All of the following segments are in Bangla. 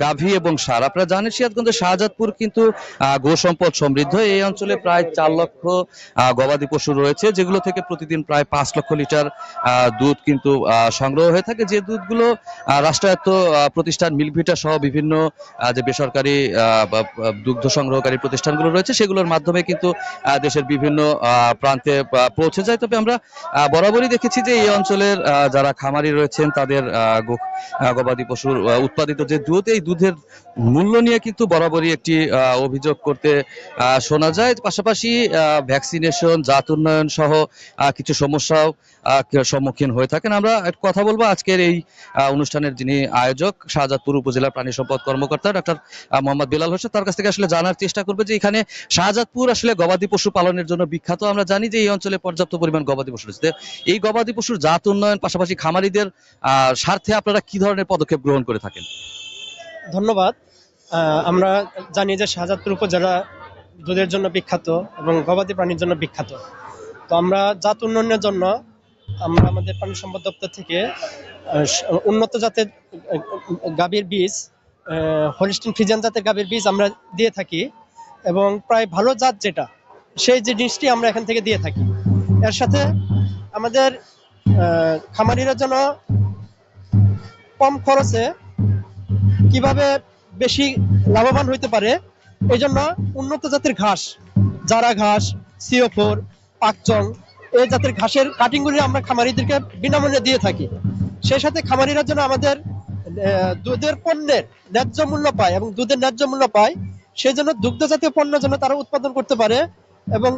গাভী এবং ষাঁড়। আপনারা জানেন সিরাজগঞ্জের শাহজাদপুর কিন্তু গো সম্পদ সমৃদ্ধ। এই অঞ্চলে প্রায় 4 লক্ষ গবাদি পশু রয়েছে, যেগুলো থেকে প্রতিদিন প্রায় 5 লক্ষ লিটার দুধ কিন্তু সংগ্রহ হয়ে থাকে, যে দুধগুলো রাষ্ট্রায়ত্ত প্রতিষ্ঠান মিল্কভিটা সহ বিভিন্ন যে বেসরকারি দুগ্ধ সংগ্রহকারী প্রতিষ্ঠানগুলো রয়েছে সেগুলোর মাধ্যমে কিন্তু দেশের বিভিন্ন প্রান্তে পৌঁছে যায়। তবে আমরা বরাবরই দেখেছি যে এই অঞ্চলের যারা খামারি রয়েছেন তাদের গবাদি পশুর উৎপাদিত যে দুধ, এই দুধের মূল্য নিয়ে কিন্তু বরাবরই একটি অভিযোগ করতে শোনা যায়। পাশাপাশি ভ্যাকসিনেশন, জাত উন্নয়ন সহ কিছু সমস্যাও সম্মুখীন হয়ে থাকেন। আমরা কথা বলবো আজকের এই অনুষ্ঠানের যিনি আয়োজক, শাহজাদপুর উপজেলা প্রাণী সম্পদ কর্মকর্তা ডক্টর মোহাম্মদ বেলাল হোসেন, তার কাছ থেকে আসলে জানার চেষ্টা করবে যে এখানে শাহজাদপুর আসলে গবাদি পশু পালনের জন্য বিখ্যাত। আমরা জানি যে এই অঞ্চলে পর্যাপ্ত পরিমাণ গবাদি পশু রয়েছে। এই গবাদি পশুর জাত উন্নয়ন পাশাপাশি খামারিদের স্বার্থে আপনারা কি ধরনের পদক্ষেপ গ্রহণ করে থাকেন? ধন্যবাদ। আমরা জানি যে শাহজাদপুর উপজেলা দুধের জন্য বিখ্যাত এবং গবাদি প্রাণীর জন্য বিখ্যাত। তো আমরা জাত উন্নয়নের জন্য আমরা আমাদের প্রাণী সম্পদ দপ্তর থেকে উন্নত জাতের গাভীর বীজ, হলিস্টিন ফ্রিজিয়ান জাতের গাভীর বীজ আমরা দিয়ে থাকি এবং প্রায় ভালো জাত যেটা সেই জিনিসটি আমরা এখান থেকে দিয়ে থাকি। এর সাথে আমাদের খামারিরা যেন কম খরচে কিভাবে বেশি লাভবান হইতে পারে এই জন্য উন্নত জাতের ঘাস, জারা ঘাস, CO4, পাকচং, এই জাতের ঘাসের কাটিংগুলি আমরা খামারিদেরকে বিনামূল্যে দিয়ে থাকি। সেই সাথে খামারিরা যেন আমাদের দুধের পণ্যের ন্যায্য মূল্য পায় এবং দুধের ন্যায্য মূল্য পায়, সেই জন্য দুগ্ধ জাতীয় পণ্য যেন তারা উৎপাদন করতে পারে এবং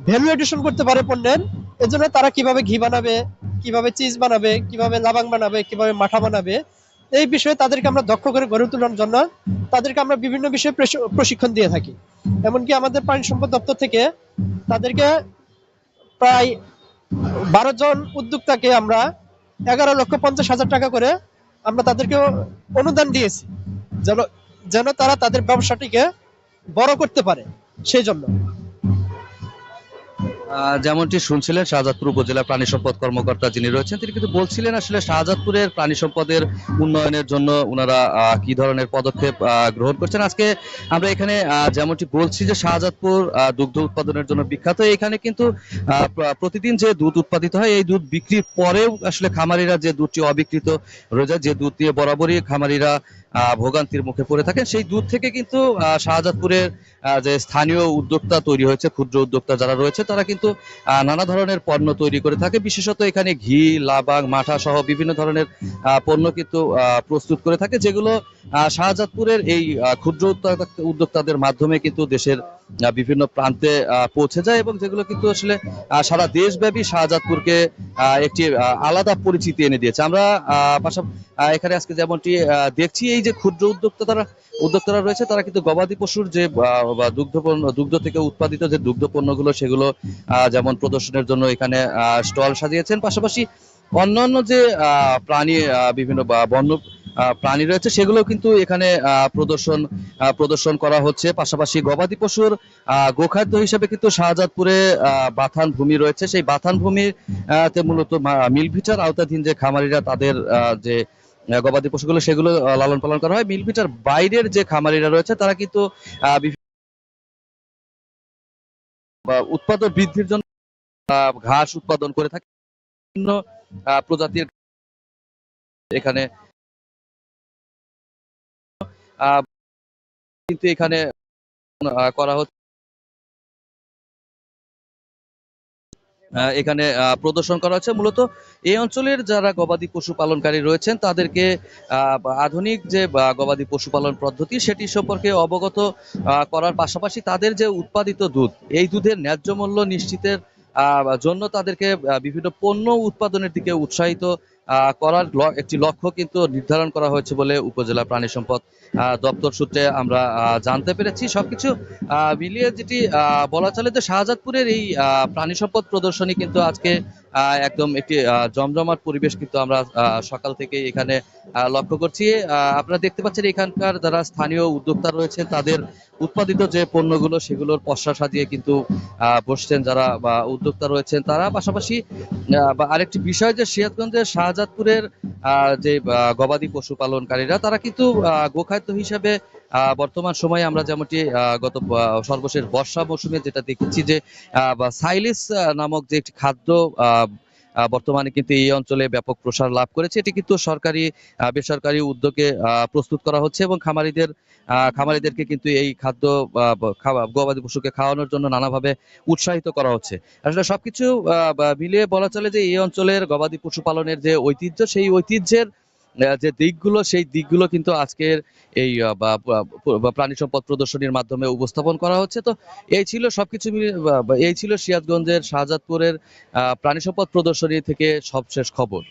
ভ্যালু এডিশন করতে পারে পণ্যের। এর জন্য তারা কিভাবে ঘি বানাবে, কিভাবে চিজ বানাবে, কিভাবে লাবাং বানাবে, কিভাবে মাঠা বানাবে, এই বিষয়ে তাদেরকে আমরা দক্ষ করে গড়ে তোলার জন্য তাদেরকে আমরা বিভিন্ন বিষয়ে প্রশিক্ষণ দিয়ে থাকি। এমনকি আমাদের প্রাণী সম্পদ দপ্তর থেকে তাদেরকে প্রায় 12 জন উদ্যোক্তাকে আমরা 11,50,000 টাকা করে আমরা তাদেরকে অনুদান দিয়েছি, যেন তারা তাদের ব্যবসাটিকে বড় করতে পারে সেই জন্য। যেমনটি শুনছিলেন শাহজাদপুর উপজেলা প্রাণী সম্পদ কর্মকর্তা যিনি রয়েছেন, তিনি কিন্তু বলছিলেন আসলে শাহজাদপুরের প্রাণী সম্পদের উন্নয়নের জন্য ওনারা কি ধরনের পদক্ষেপ গ্রহণ করছেন। আজকে আমরা এখানে যেমনটি বলছি যে শাহজাদপুর দুগ্ধ উৎপাদনের জন্য বিখ্যাত। এখানে কিন্তু প্রতিদিন যে দুধ উৎপাদিত হয় এই দুধ বিক্রির পরেও আসলে খামারিরা যে দুধটি অবিকৃত রয়ে যায়, যে দুধ দিয়ে বরাবরই খামারিরা ভোগান্তির মুখে পড়ে থাকে, সেই দুধ থেকে কিন্তু শাহজাদপুরের যে স্থানীয় উদ্যোক্তা তৈরি হয়েছে, ক্ষুদ্র উদ্যোক্তা যারা রয়েছে তারা কিন্তু নানা ধরনের পণ্য তৈরি করে থাকে। বিশেষত এখানে ঘি, লাবাং, মাঠা সহ বিভিন্ন ধরনের পণ্য কিন্তু প্রস্তুত করে থাকে, যেগুলো শাহজাদপুরের এই ক্ষুদ্র উদ্যোক্তাদের মাধ্যমে কিন্তু দেশের বিভিন্ন প্রান্তে পৌঁছে যায় এবং যেগুলো কিন্তু আসলে সারা দেশব্যাপী শাহজাদপুরকে একটি আলাদা পরিচিতি এনে দিয়েছে। আমরা এখানে আজকে যেমনটি দেখছি, এই যে ক্ষুদ্র উদ্যোক্তারা রয়েছে তারা কিন্তু গবাদি পশুর যে দুগ্ধ থেকে উৎপাদিত যে দুগ্ধ পণ্যগুলো সেগুলো যেমন প্রদর্শনের জন্য এখানে স্টল সাজিয়েছেন। পাশাপাশি অন্যান্য যে প্রাণী বিভিন্ন বন্য প্রাণী রয়েছে সেগুলো কিন্তু এখানে প্রদর্শন করা হচ্ছে। পাশাপাশি গবাদি পশুর গোখাদ্য হিসেবে কিন্তু শাহজাদপুরে বাথান ভূমি রয়েছে। সেই বাথান ভূমিতে মূলত মিল্কভিটার আওতাধীন যে খামারিরা তাদের যে গবাদি পশুগুলো সেগুলো লালন পালন করা হয়। মিল্কভিটার বাইরের যে খামারিরা রয়েছে তারা কিন্তু উৎপাদন বৃদ্ধির জন্য ঘাস উৎপাদন করে থাকে, বিভিন্ন প্রজাতির এখানে কিন্তু এখানে করা হচ্ছে, এখানে প্রদর্শন করা হচ্ছে। মূলত এই অঞ্চলের যারা গবাদি পশু পালনকারী রয়েছেন তাদেরকে আধুনিক যে গবাদি পশুপালন পদ্ধতি সেটি সম্পর্কে অবগত করার পাশাপাশি তাদের যে উৎপাদিত দুধ, এই দুধের ন্যায্য মূল্য নিশ্চিতের জন্য তাদেরকে বিভিন্ন পণ্য উৎপাদনের দিকে উৎসাহিত করার একটি লক্ষ্য কিন্তু নির্ধারণ করা হয়েছে বলে উপজেলা প্রাণী সম্পদ দপ্তর সূত্রে আমরা জানতে পেরেছি। সবকিছু মিলিয়ে যেটি বলা চলে যে শাহজাদপুরের এই প্রাণী সম্পদ প্রদর্শনী কিন্তু আজকে একদম একটি জমজমাট পরিবেশ কিন্তু আমরা সকাল থেকে এখানে লক্ষ্য করছি। আপনারা দেখতে পাচ্ছেন এখানকার যারা স্থানীয় উদ্যোক্তা রয়েছে তাদের উৎপাদিত যে পণ্যগুলো সেগুলোর পসরা সাজিয়ে কিন্তু বসছেন যারা বা উদ্যোক্তা রয়েছেন তারা। পাশাপাশি বা আরেকটি বিষয় যে সিরাজগঞ্জের শাহজাদপুরের যে গবাদি পশুপালনকারীরা তারা কিন্তু গোখাদ্য হিসাবে বর্তমান সময়ে আমরা যেমনটি গত সর্বশেষ বর্ষা মৌসুমে যেটা দেখেছি যে বা সাইলিস নামক যে একটি খাদ্য বর্তমানে কিন্তু এই অঞ্চলে ব্যাপক প্রসার লাভ করেছে। এটি কিন্তু সরকারি বেসরকারি উদ্যোগে প্রস্তুত করা হচ্ছে এবং খামারিদেরকে কিন্তু এই খাদ্য গবাদি পশুকে খাওয়ানোর জন্য নানাভাবে উৎসাহিত করা হচ্ছে। আসলে সবকিছু মিলিয়ে বলা চলে যে এই অঞ্চলের গবাদি পশু পালনের যে ঐতিহ্য সেই ঐতিহ্যের যে দিকগুলো সেই দিকগুলো কিন্তু আজকের এই প্রাণী সম্পদ প্রদর্শনীর মাধ্যমে উপস্থাপন করা হচ্ছে। তো এই ছিল সবকিছু মিলিয়ে এই ছিল সিরাজগঞ্জের শাহজাদপুরের প্রাণী সম্পদ প্রদর্শনী থেকে সবশেষ খবর।